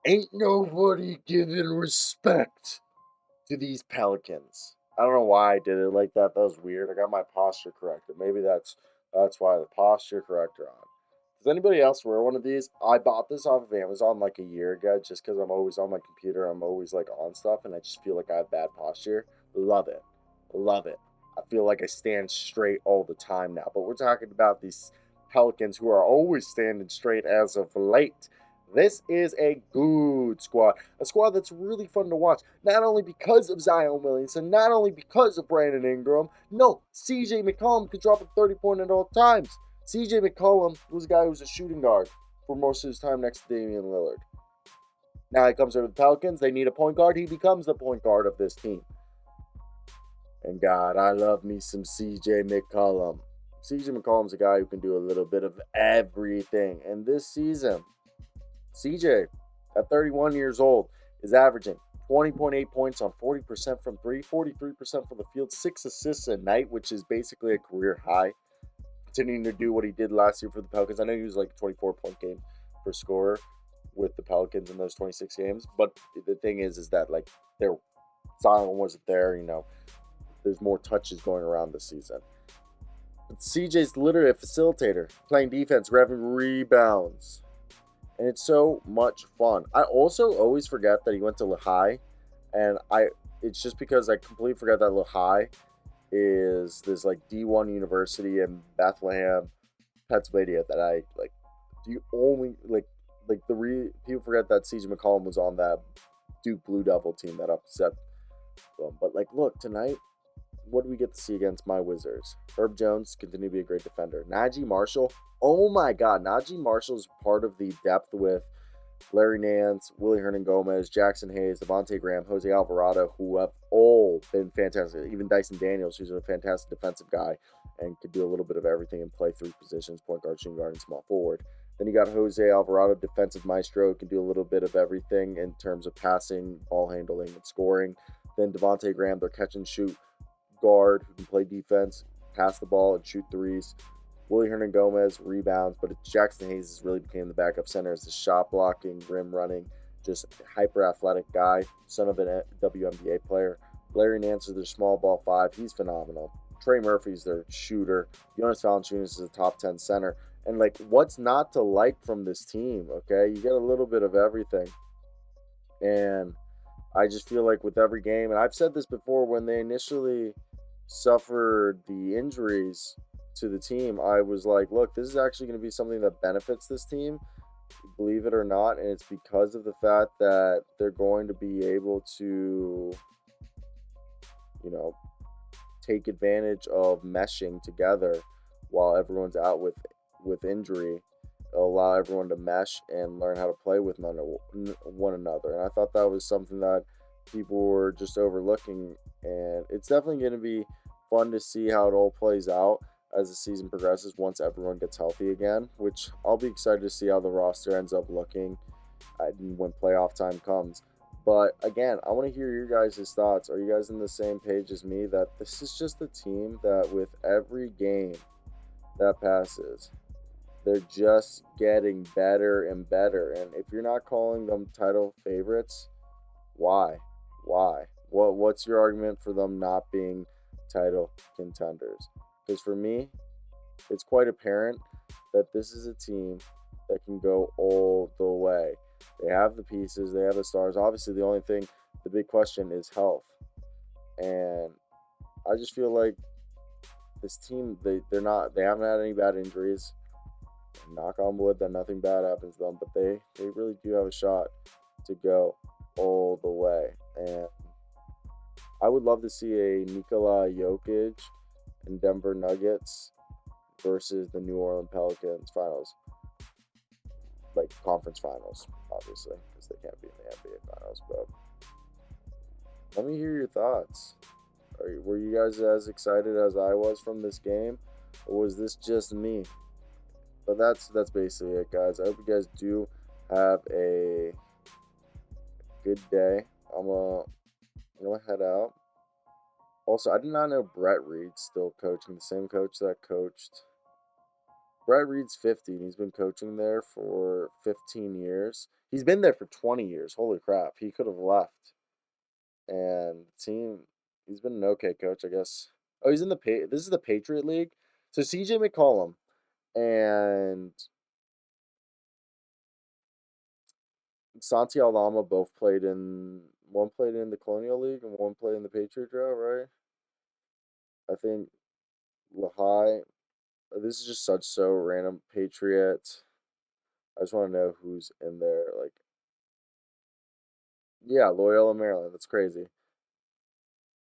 Ain't nobody giving respect to these Pelicans. I don't know why I did it like that. That was weird. I got my posture corrected. Maybe that's why the posture corrector on. Does anybody else wear one of these? I bought this off of Amazon like a year ago just because I'm always on my computer. I'm always like on stuff and I just feel like I have bad posture. Love it. Love it. I feel like I stand straight all the time now. But we're talking about these Pelicans who are always standing straight as of late. This is a good squad. A squad that's really fun to watch. Not only because of Zion Williamson, not only because of Brandon Ingram. No, CJ McCollum could drop a 30-point at all times. CJ McCollum was a guy who was a shooting guard for most of his time next to Damian Lillard. Now he comes over to the Pelicans. They need a point guard. He becomes the point guard of this team. And God, I love me some CJ McCollum. CJ McCollum's a guy who can do a little bit of everything. And this season, CJ, at 31 years old, is averaging 20.8 points on 40% from three, 43% from the field, 6 assists a night, which is basically a career high. Continuing to do what he did last year for the Pelicans. I know he was like a 24-point game per scorer with the Pelicans in those 26 games. But the thing is that like their Zion wasn't there, there's more touches going around this season. CJ's literally a facilitator, playing defense, grabbing rebounds. And it's so much fun. I also always forget that he went to Lehigh, and it's just because I completely forgot that Lehigh is this like D1 university in Bethlehem, Pennsylvania that I like. Do you only people forget that CJ McCollum was on that Duke Blue Devil team that upset them. But like, look tonight, what do we get to see against my Wizards? Herb Jones continue to be a great defender. Najee Marshall, oh my God, Najee Marshall's part of the depth with Larry Nance, Willie Hernan-Gomez, Jackson Hayes, Devontae Graham, Jose Alvarado, who have all been fantastic. Even Dyson Daniels, who's a fantastic defensive guy and could do a little bit of everything and play three positions, point guard, shooting guard, and small forward. Then you got Jose Alvarado, defensive maestro, can do a little bit of everything in terms of passing, ball handling, and scoring. Then Devontae Graham, their catch and shoot guard who can play defense, pass the ball, and shoot threes. Willie Hernan-Gomez rebounds, but Jackson Hayes has really became the backup center as a shot blocking, rim running, just hyper athletic guy, son of a WNBA player. Larry Nance is their small ball 5. He's phenomenal. Trey Murphy's their shooter. Jonas Valanciunas is a top 10 center. And like, what's not to like from this team? Okay, you get a little bit of everything, and I just feel like with every game, and I've said this before, when they initially suffered the injuries to the team, I was like, look, this is actually going to be something that benefits this team, believe it or not. And it's because of the fact that they're going to be able to, take advantage of meshing together while everyone's out with injury. It'll allow everyone to mesh and learn how to play with one another. And I thought that was something that people were just overlooking. And it's definitely going to be fun to see how it all plays out as the season progresses once everyone gets healthy again, which I'll be excited to see how the roster ends up looking when playoff time comes. But again, I want to hear your guys' thoughts. Are you guys on the same page as me that this is just a team that with every game that passes, they're just getting better and better? And if you're not calling them title favorites, why? Why? What's your argument for them not being title contenders? Because for me, it's quite apparent that this is a team that can go all the way. They have the pieces, they have the stars. Obviously, the big question is health. And I just feel like this team, they haven't had any bad injuries. Knock on wood that nothing bad happens to them, but they really do have a shot to go all the way. And I would love to see a Nikola Jokic and Denver Nuggets versus the New Orleans Pelicans finals, like conference finals, obviously, because they can't be in the NBA finals. But let me hear your thoughts. Were you guys as excited as I was from this game, or was this just me? But that's basically it, guys. I hope you guys do have a good day. I'm gonna head out. Also, I did not know Brett Reed's still coaching, the same coach that coached Brett Reed's 50, and he's been coaching there for 15 years. He's been there for 20 years. Holy crap. He could have left. And team, he's been an okay coach, I guess. Oh, he's in this is the Patriot League. So CJ McCollum and Santi Aldama both played in one played in the Colonial League and one played in the Patriot Drought, right? I think Lehigh. This is just such so random. Patriot. I just want to know who's in there. Like, yeah, Loyola, Maryland. That's crazy.